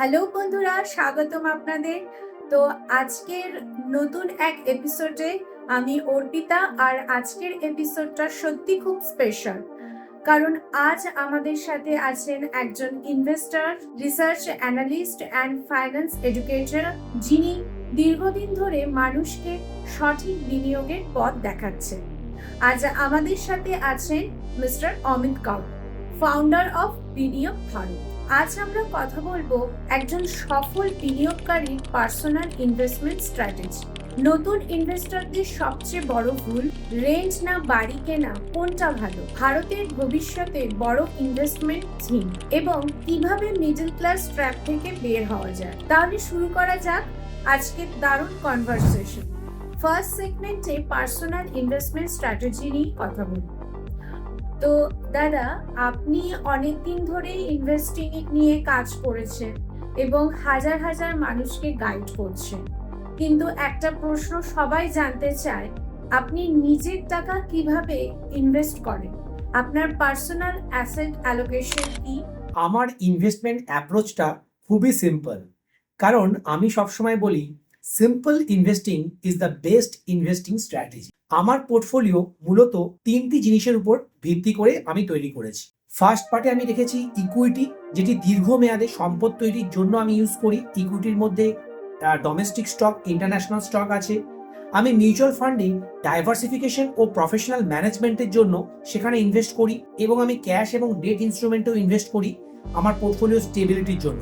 Hello বন্ধুরা, স্বাগতম আপনাদের। তো আজকের নতুন এক এপিসোডে আমি অর্পিতা, আর আজকের এপিসোডটা সত্যি খুব স্পেশাল, কারণ আজ আমাদের সাথে আছেন একজন investor, research analyst and finance educator, যিনি দীর্ঘদিন ধরে মানুষকে সঠিক বিনিয়োগের পথ দেখাচ্ছেন। আজ আমাদের সাথে আছেন mister Amit cow, founder of বিনিয়োগ ভারত। আজ আমরা কথা বলবো একজন সফল বিনিয়োগকারীর পার্সোনাল ইনভেস্টমেন্ট স্ট্র্যাটেজি। নতুন ইনভেস্টরদের সবচেয়ে বড় ভুল, রেন্ট না বাড়ি কেনা, কোনটা ভালো, ভারতের ভবিষ্যতে বড় ইনভেস্টমেন্ট থিম, এবং কিভাবে মিডল ক্লাস ট্র্যাপ থেকে বের হওয়া যায়। তাহলে শুরু করা যাক আজকের দারুণ কনভারসেশন। ফার্স্ট সেগমেন্টে পার্সোনাল ইনভেস্টমেন্ট স্ট্র্যাটেজি নিয়ে কথা বলবো। তো দাদা, আপনি অনেকদিন ধরে ইনভেস্টিং নিয়ে কাজ করেছেন এবং হাজার হাজার মানুষকে গাইড করছেন, কিন্তু একটা প্রশ্ন সবাই জানতে চায়, আপনি নিজের টাকা কিভাবে ইনভেস্ট করেন? আপনার পার্সোনাল অ্যাসেট অ্যালোকেশন কি? আমার ইনভেস্টমেন্ট অ্যাপ্রোচটা খুবই সিম্পল, কারণ আমি সবসময় বলি simple investing is the best investing strategy. আমার পোর্টফোলিও মূলত তিনটি জিনিসের উপর ভিত্তি করে আমি তৈরি করেছি। ফার্স্ট পার্টে আমি রেখেছি ইকুইটি, যেটি দীর্ঘমেয়াদে সম্পদ তৈরির জন্য আমি ইউজ করি। ইকুইটির মধ্যে ডোমেস্টিক স্টক, ইন্টারন্যাশনাল স্টক আছে। আমি মিউচুয়াল ফান্ডে ডাইভার্সিফিকেশন ও প্রফেশনাল ম্যানেজমেন্টের জন্য সেখানে ইনভেস্ট করি, এবং আমি ক্যাশ এবং ডেট ইনস্ট্রুমেন্টেও ইনভেস্ট করি আমার পোর্টফোলিও স্টেবিলিটির জন্য।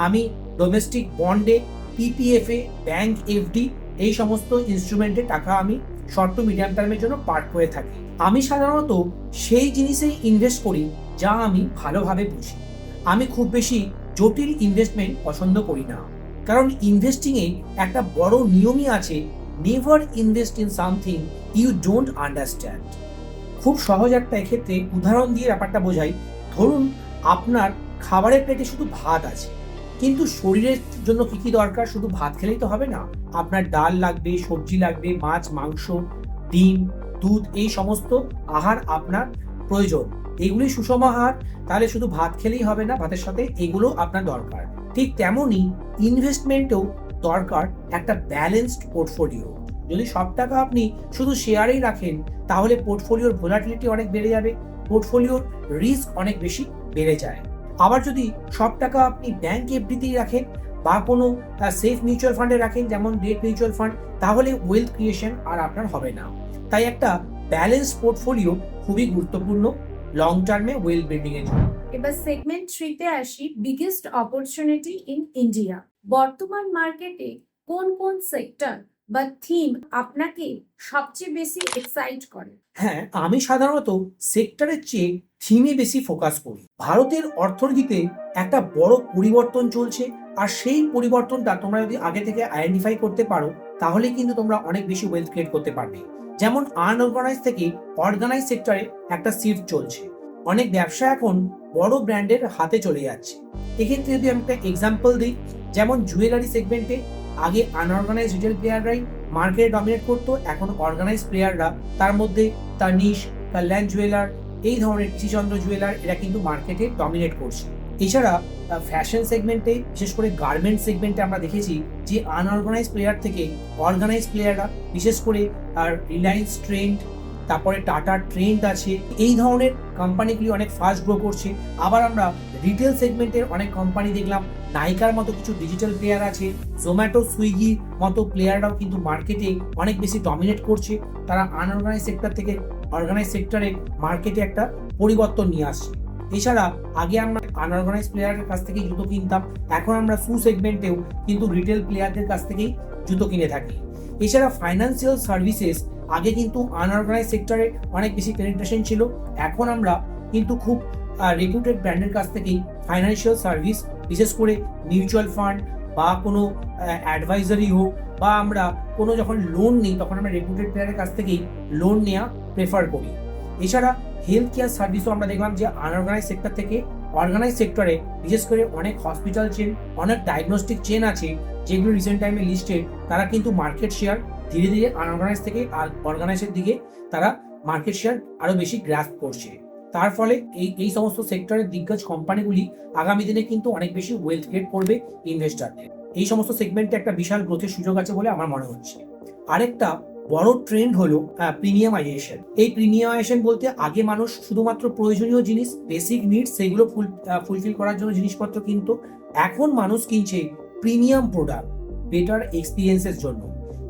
আমি ডোমেস্টিক বন্ডে, পিপিএফে, ব্যাংক এফডি, এই সমস্ত ইনস্ট্রুমেন্টে টাকা আমি শর্ট টু মিডিয়াম টার্মের জন্য পার্ক করে থাকি। আমি সাধারণত সেই জিনিসেই ইনভেস্ট করি যা আমি ভালোভাবে বুঝি। আমি খুব বেশি জটিল ইনভেস্টমেন্ট পছন্দ করি না, কারণ ইনভেস্টিংয়ে একটা বড় নিয়মই আছে, never invest in something you don't understand. খুব সহজ একটা এক্ষেত্রে উদাহরণ দিয়ে ব্যাপারটা বোঝাই। ধরুন আপনার খাবারের প্লেটে শুধু ভাত আছে, কিন্তু শরীরের জন্য কি কি দরকার? শুধু ভাত খেলেই তো হবে না, আপনার ডাল লাগবে, সবজি লাগবে, মাছ, মাংস, ডিম, দুধ, এই সমস্ত আহার আপনার প্রয়োজন। এগুলি সুষম আহার, তাহলে শুধু ভাত খেলেই হবে না, ভাতের সাথে এগুলো আপনার দরকার। ঠিক তেমনই ইনভেস্টমেন্টেও দরকার একটা ব্যালেন্সড পোর্টফোলিও। যদি সব টাকা আপনি শুধু শেয়ারেই রাখেন, তাহলে পোর্টফোলিওর ভোলাটিলিটি অনেক বেড়ে যাবে, পোর্টফোলিওর রিস্ক অনেক বেশি বেড়ে যায়। আবার যদি সব টাকা আপনি ব্যাংক এফডিতেই রাখেন বা কোনো সেফ মিউচুয়াল ফান্ডে রাখেন, যেমন ডেট মিউচুয়াল ফান্ড, তাহলে ওয়েলথ ক্রিয়েশন আর আপনার হবে না। তাই একটা ব্যালেন্স পোর্টফোলিও খুবই গুরুত্বপূর্ণ লং টার্মে ওয়েলথ বিল্ডিং এর জন্য। এবার সেগমেন্ট 3 তে আসি, বিগেস্ট অপরচুনিটি ইন ইন্ডিয়া। বর্তমান মার্কেটে কোন কোন সেক্টর বা থিম আপনাকে সবচেয়ে বেশি এক্সাইট করে? হ্যাঁ, আমি সাধারণত সেক্টরের চেয়ে থিমে বেশি ফোকাস করি। ভারতের অর্থনীতিতে একটা বড় পরিবর্তন চলছে, আর সেই পরিবর্তনটা তোমরা যদি আগে থেকে আইডেন্টিফাই করতে পারো, তাহলে কিন্তু তোমরা অনেক বেশি ওয়েলথ ক্রিয়েট করতে পারবে। যেমন আনঅর্গানাইজ থেকে অর্গানাইজ সেক্টরে একটা শিফট চলছে। অনেক ব্যবসা এখন বড় ব্র্যান্ডের হাতে চলে যাচ্ছে। এক্ষেত্রে যদি আমি একটা এক্সাম্পল দিই, যেমন জুয়েলারি সেগমেন্টে আগে আনঅর্গানাইজ রিটেল প্লেয়াররাই মার্কেটে ডমিনেট করতো, এখন অর্গানাইজ প্লেয়াররা, তার মধ্যে তানিশ, কল্যাণ জুয়েলার, এই ধরনের কৃষিচন্দ্র জুয়েলার, এরা কিন্তু মার্কেটে ডমিনেট করছে। এছাড়া ফ্যাশন সেগমেন্টে, বিশেষ করে গার্মেন্ট সেগমেন্টে আমরা দেখেছি যে আনঅর্গানাইজ প্লেয়ার থেকে অর্গানাইজ প্লেয়াররা, বিশেষ করে আর রিলায়েন্স ট্রেন্ড, তারপরে টাটা ট্রেন্ড আছে, এই ধরনের কোম্পানিগুলি অনেক ফাস্ট গ্রো করছে। আবার আমরা রিটেল সেগমেন্টের অনেক কোম্পানি দেখলাম, নাইকার মতো কিছু ডিজিটাল প্লেয়ার আছে, জোম্যাটো, সুইগি মতো প্লেয়াররাও কিন্তু মার্কেটে অনেক বেশি ডমিনেট করছে। তারা আনঅর্গানাইজ সেক্টর থেকে অর্গানাইজ সেক্টরে মার্কেটে একটা পরিবর্তন নিয়ে আসছে। এছাড়া আগে আমরা আনঅর্গানাইজ প্লেয়ারের কাছ থেকেই জুতো কিনতাম, এখন আমরা শু সেগমেন্টেও কিন্তু রিটেল প্লেয়ারদের কাছ থেকেই জুতো কিনে থাকি। এছাড়া ফাইন্যান্সিয়াল সার্ভিসেস, আগে কিন্তু আনঅর্গানাইজ সেক্টরে অনেক বেশি পেনিট্রেশন ছিল, এখন আমরা কিন্তু খুব রেপুটেড ব্র্যান্ডের কাছ থেকেই ফাইন্যান্সিয়াল সার্ভিস, বিশেষ করে মিউচুয়াল ফান্ড বা কোনো অ্যাডভাইজারি হোক, বা আমরা কোনো যখন লোন নিই তখন আমরা রেপুটেড প্লেয়ারের কাছ থেকেই লোন নেওয়া প্রেফার করি। এছাড়া হেলথ কেয়ার সার্ভিসও আমরা দেখলাম যে আনঅর্গানাইজ সেক্টর থেকে অর্গানাইজ সেক্টরে, বিশেষ করে অনেক হসপিটাল চেন, অনেক ডায়াগনস্টিক চেন আছে যেগুলো রিসেন্ট টাইমে লিস্টেড, তারা কিন্তু মার্কেট শেয়ার ধীরে ধীরে আনঅর্গানাইজ থেকে অর্গানাইজের দিকে তারা মার্কেট শেয়ার আরো বেশি গ্রাস্প করছে। তার ফলে এই সমস্ত সেক্টরের দিগ্গজ কোম্পানিগুলি আগামী দিনে কিন্তু অনেক বেশি ওয়েলথ ক্রিয়েট করবে ইনভেস্টরদের। এই সমস্ত সেগমেন্টে একটা বিশাল গ্রোথের সুযোগ আছে বলে আমার মনে হচ্ছে। আরেকটা বড় ট্রেন্ড হলো প্রিমিয়ামাইজেশন। এই প্রিমিয়ামাইজেশন বলতে আগে মানুষ শুধুমাত্র প্রয়োজনীয় জিনিস, বেসিক নিডস, সেগুলো ফুলফিল করার জন্য জিনিসপত্র কিনতো। এখন মানুষ কিনছে প্রিমিয়াম প্রোডাক্ট, বেটার এক্সপিরিয়েন্সের জন্য।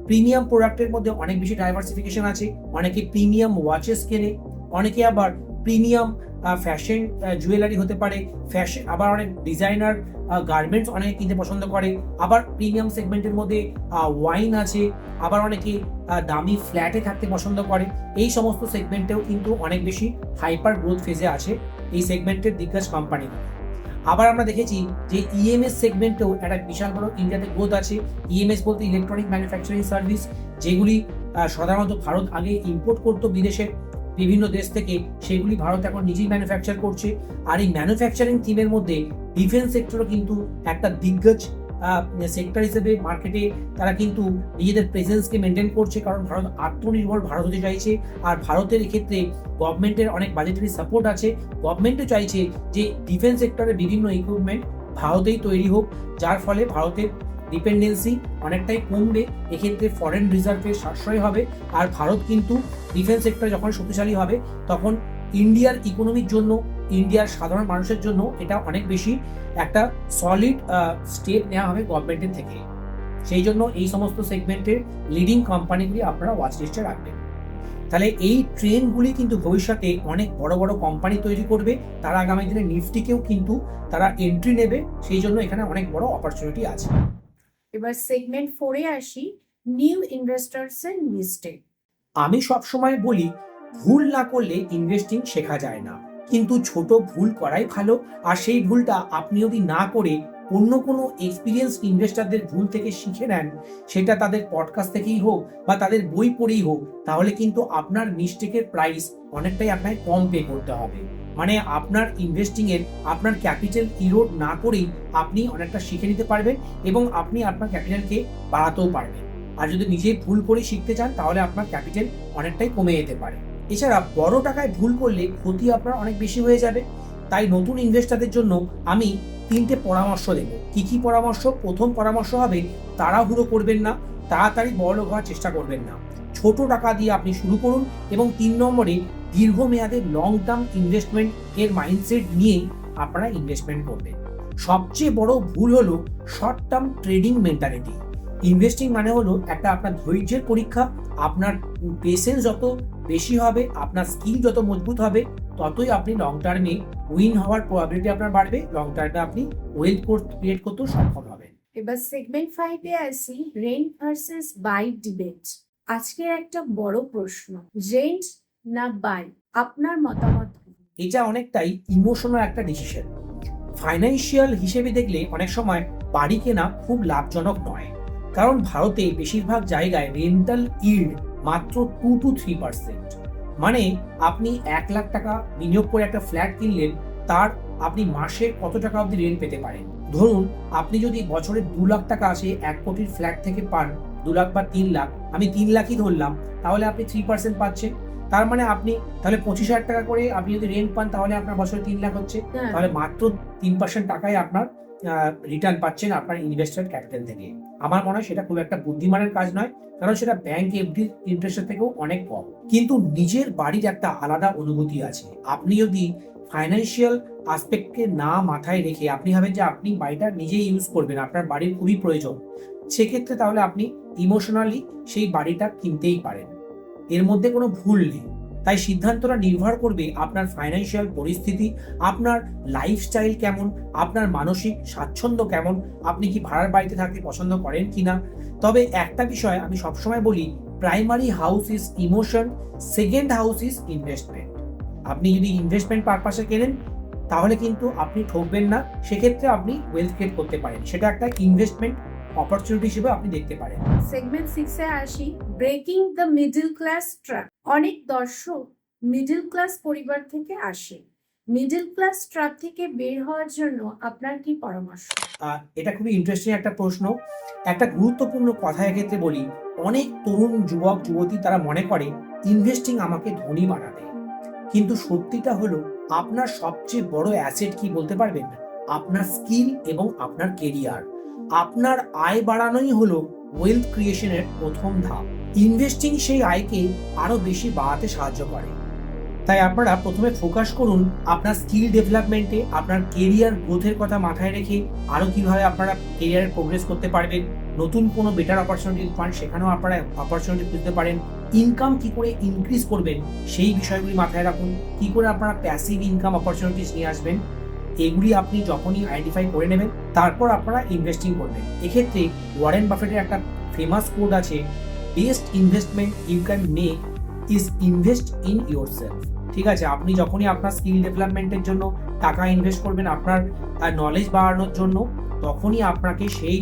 প্রিমিয়াম প্রোডাক্টের মধ্যে অনেক বেশি ডাইভার্সিফিকেশন আছে। অনেকে প্রিমিয়াম ওয়াচেস কেনে, অনেকে আবার প্রিমিয়াম ফ্যাশন জুয়েলারি হতে পারে, ফ্যাশন আবার অনেক ডিজাইনার গার্মেন্টস অনেকে কিনতে পছন্দ করে। আবার প্রিমিয়াম সেগমেন্টের মধ্যে ওয়াইন আছে, আবার অনেকে দামি ফ্ল্যাটে থাকতে পছন্দ করে। এই সমস্ত সেগমেন্টেও কিন্তু অনেক বেশি হাইপার গ্রোথ ফেজে আছে এই সেগমেন্টের দিগ্গজ কোম্পানিগুলো। আবার আমরা দেখেছি যে ইএমএস সেগমেন্টেও একটা বিশাল বড় ইন্ডিয়াতে গ্রোথ আছে। ইএমএস বলতে ইলেকট্রনিক ম্যানুফ্যাকচারিং সার্ভিস, যেগুলি সাধারণত ভারত আগে ইম্পোর্ট করতো বিদেশের বিভিন্ন দেশ থেকে, সেগুলি ভারত এখন নিজেই ম্যানুফ্যাকচার করছে। আর এই ম্যানুফ্যাকচারিং থিমের মধ্যে ডিফেন্স সেক্টরও কিন্তু একটা দিগ্গজ সেক্টর হিসেবে মার্কেটে তারা কিন্তু নিজেদের প্রেজেন্সকে মেনটেন করছে, কারণ ভারত আত্মনির্ভর ভারত হতে চাইছে। আর ভারতের এক্ষেত্রে গভর্নমেন্টের অনেক বাজেটারি সাপোর্ট আছে। গভর্নমেন্টও চাইছে যে ডিফেন্স সেক্টরের বিভিন্ন ইকুইপমেন্ট ভারতেই তৈরি হোক, যার ফলে ভারতের ডিপেন্ডেন্সি অনেকটাই কমবে। এক্ষেত্রে ফরেন রিজার্ভের সাশ্রয় হবে। আর ভারত কিন্তু ডিফেন্স সেক্টরে যখন শক্তিশালী হবে, তখন ইন্ডিয়ার ইকোনমির জন্য, ইন্ডিয়ার সাধারণ মানুষের জন্য এটা অনেক বেশি একটা সলিড স্টেপ নেওয়া হবে গভর্নমেন্টের থেকে। সেই জন্য এই সমস্ত সেগমেন্টের লিডিং কোম্পানিগুলি আপনারা ওয়াচ লিস্টে রাখবেন। তাহলে এই ট্রেন্ডগুলি কিন্তু ভবিষ্যতে অনেক বড় বড় কোম্পানি তৈরি করবে। তারা আগামী দিনে নিফটিকেও কিন্তু তারা এন্ট্রি নেবে, সেই জন্য এখানে অনেক বড় অপরচুনিটি আছে। এবার সেগমেন্ট 4-এ আসি, নিউ ইনভেস্টার্স এর মিস্টেক। আমি সবসময় বলি, ভুল না করলে ইনভেস্টিং শেখা যায় না, কিন্তু ছোট ভুল করাই ভালো। আর সেই ভুলটা আপনি যদি না করে অন্য কোনো এক্সপিরিয়েন্স ইনভেস্টারদের ভুল থেকে শিখে নেন, সেটা তাদের পডকাস্ট থেকেই হোক বা তাদের বই পড়েই হোক, তাহলে কিন্তু আপনার মিস্টেকের প্রাইস অনেকটাই আপনাকে কম পে করতে হবে। মানে আপনার ইনভেস্টিং এর আপনার ক্যাপিটাল ইরোড না করেই আপনি অনেকটা শিখে নিতে পারবেন এবং আপনি আপনার ক্যাপিটালকে বাড়াতেও পারবেন। আর যদি নিজেই ভুল করে শিখতে চান, তাহলে আপনার ক্যাপিটাল অনেকটাই কমে যেতে পারে। এছাড়া বড় টাকায় ভুল করলে ক্ষতি আপনার অনেক বেশি হয়ে যাবে। তাই নতুন ইনভেস্টারদের জন্য আমি 3টে পরামর্শ দেব। কি কি পরামর্শ? প্রথম পরামর্শ হবে, তাড়াহুড়ো করবেন না, তাড়াতাড়ি বড়লোক হওয়ার চেষ্টা করবেন না। ছোট টাকা দিয়ে আপনি শুরু করুন। এবং 3 নম্বরে, দীর্ঘমেয়াদে লং টার্ম ইনভেস্টমেন্ট এর মাইন্ডসেট নিয়ে আপনারা ইনভেস্টমেন্ট করবেন। সবচেয়ে বড় ভুল হলো short term trading mentality. Investing মানে হলো একটা আপনার ধৈর্যের পরীক্ষা। আপনার পেশেন্স যত বেশি হবে, আপনার স্কিল যত মজবুত হবে, ততই আপনি লং টার্মে উইন হওয়ার প্রবাবিলিটি আপনার বাড়বে। লং টার্মে আপনি ওয়েলথ ক্রিয়েট করতেও সক্ষম হবেন। এবার সেগমেন্ট 5-এ আসি, রেন্ট ভার্সেস বাই ডিবেট। আজকের একটা বড় প্রশ্ন, রেন্ট না বাই, আপনার মতামত কি? এটা অনেকটাই ইমোশনাল একটা ডিসিশন। ফাইন্যান্সিয়াল হিসেবে দেখলে অনেক সময় বাড়ি কেনা খুব লাভজনক নয়, কারণ ভারতে বেশিরভাগ জায়গায় রেন্টাল ইল্ড মাত্র 2 to 3%। মানে আপনি 1 লাখ টাকা বিনিয়োগ করে একটা ফ্ল্যাট কিনলেন, তার আপনি মাসে কত টাকা অবধি রেন্ট পেতে পারেন? ধরুন আপনি যদি বছরে 2 লাখ টাকা আসে 1 কোটির ফ্ল্যাট থেকে পান, 2 লাখ বা 3 লাখ, আমি 3 লাখই ধরলাম, তাহলে আপনি 3% পাচ্ছেন। তার মানে আপনি তাহলে 25,000 টাকা করে আপনি যদি রেন্ট পান, তাহলে আপনার বছরে 3 লাখ হচ্ছে। তাহলে মাত্র 3% টাকায় আপনার রিটার্ন পাচ্ছেন আপনার ইনভেস্টেড ক্যাপিটাল থেকে। আমার মনে হয় সেটা খুব একটা বুদ্ধিমানের কাজ নয়, কারণ সেটা ব্যাংক এফডি ইন্টারেস্টের থেকেও অনেক কম। কিন্তু নিজের বাড়ির একটা আলাদা অনুভূতি আছে। আপনি যদি ফাইন্যান্সিয়াল আসপেক্টকে না মাথায় রেখে আপনি ভাবেন যে আপনি বাড়িটা নিজেই ইউজ করবেন, আপনার বাড়ির খুবই প্রয়োজন, সেক্ষেত্রে তাহলে আপনি ইমোশনালি সেই বাড়িটা কিনতেই পারেন। এর মধ্যে কোনো ভুল নেই। তাই সিদ্ধান্তটা নির্ভর করবে আপনার ফাইন্যান্সিয়াল পরিস্থিতি, আপনার লাইফস্টাইল কেমন, আপনার মানসিক স্বাচ্ছন্দ্য কেমন, আপনি কি ভাড়ার বাড়িতে থাকতে পছন্দ করেন কিনা। তবে একটা বিষয় আমি সবসময় বলি, primary house is emotion, second house is investment. আপনি যদি ইনভেস্টমেন্ট পারপাসে কেনেন, তাহলে কিন্তু আপনি ঠকবেন না। সেক্ষেত্রে আপনি ওয়েলথ ক্রিয়েট করতে পারেন, সেটা একটা ইনভেস্টমেন্ট অপরচুনিটি হিসেবে আপনি দেখতে পারেন। সেগমেন্ট 6-এ আসি, breaking the middle class trap. অনেক দর্শক মিডল ক্লাস পরিবার থেকে আসে। মিডল ক্লাস ট্র্যাপ থেকে বের হওয়ার জন্য আপনার কি পরামর্শ? এটা খুবই ইন্টারেস্টিং একটা প্রশ্ন। একটা গুরুত্বপূর্ণ কথা এক্ষেত্রে বলি, অনেক তরুণ যুবক যুবতী তারা মনে করে ইনভেস্টিং আমাকে ধনী বানাবে, কিন্তু সত্যিটা হলো আপনার সবচেয়ে বড় অ্যাসেট কি বলতে পারবেন? আপনার স্কিল এবং আপনার কেরিয়ার। আপনার আয় বাড়ানোই হলো ওয়েলথ ক্রিয়েশনের প্রথম ধাপ। ইনভেস্টিং সেই আয়কে আরো বেশি বাড়াতে সাহায্য করে। তাই আপনারা প্রথমে ফোকাস করুন আপনার স্কিল ডেভেলপমেন্টে, আপনার কেরিয়ার গ্রোথের কথা মাথায় রেখে আরো কিভাবে আপনারা কেরিয়ারে প্রোগ্রেস করতে পারবেন, নতুন কোনো বেটার অপরচুনিটি পান সেখানেও আপনারা অপরচুনিটি খুঁজতে পারেন, ইনকাম কি করে ইনক্রিজ করবেন সেই বিষয়গুলি মাথায় রাখুন, কি করে আপনারা প্যাসিভ ইনকাম অপরচুনিটিস নিয়ে আসবেন, এগুলি আপনি যখনই আইডেন্টিফাই করে নেবেন তারপর আপনারা ইনভেস্টিং করবেন। এক্ষেত্রে ওয়ারেন বাফেটের একটা ফেমাস কোড আছে, best investment you can make is invest in yourself. ঠিক আছে, আপনি যখনই আপনার স্কিল ডেভেলপমেন্টের জন্য টাকা ইনভেস্ট করবেন, আপনার নলেজ বাড়ানোর জন্য, তখনই আপনাকে সেই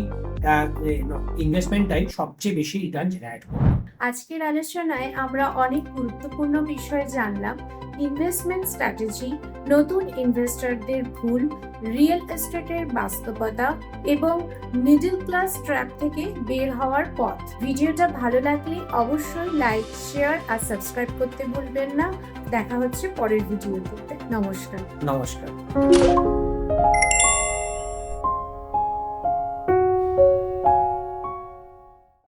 ইনভেস্টমেন্টটাই সবচেয়ে বেশি রিটার্ন জেনারেট করবে। আজকের আলোচনায় আমরা অনেক গুরুত্বপূর্ণ বিষয় জানলাম। ইনভেস্টমেন্ট স্ট্র্যাটেজি, নতুন ইনভেস্টরদের ভুল, রিয়েল এস্টেটের বাস্তবতা এবং মিডল ক্লাস ট্র্যাপ থেকে বের হওয়ার পথ। ভিডিওটা ভালো লাগলে অবশ্যই লাইক, শেয়ার আর সাবস্ক্রাইব করতে ভুলবেন না। দেখা হচ্ছে পরের ভিডিওতে। নমস্কার। নমস্কার।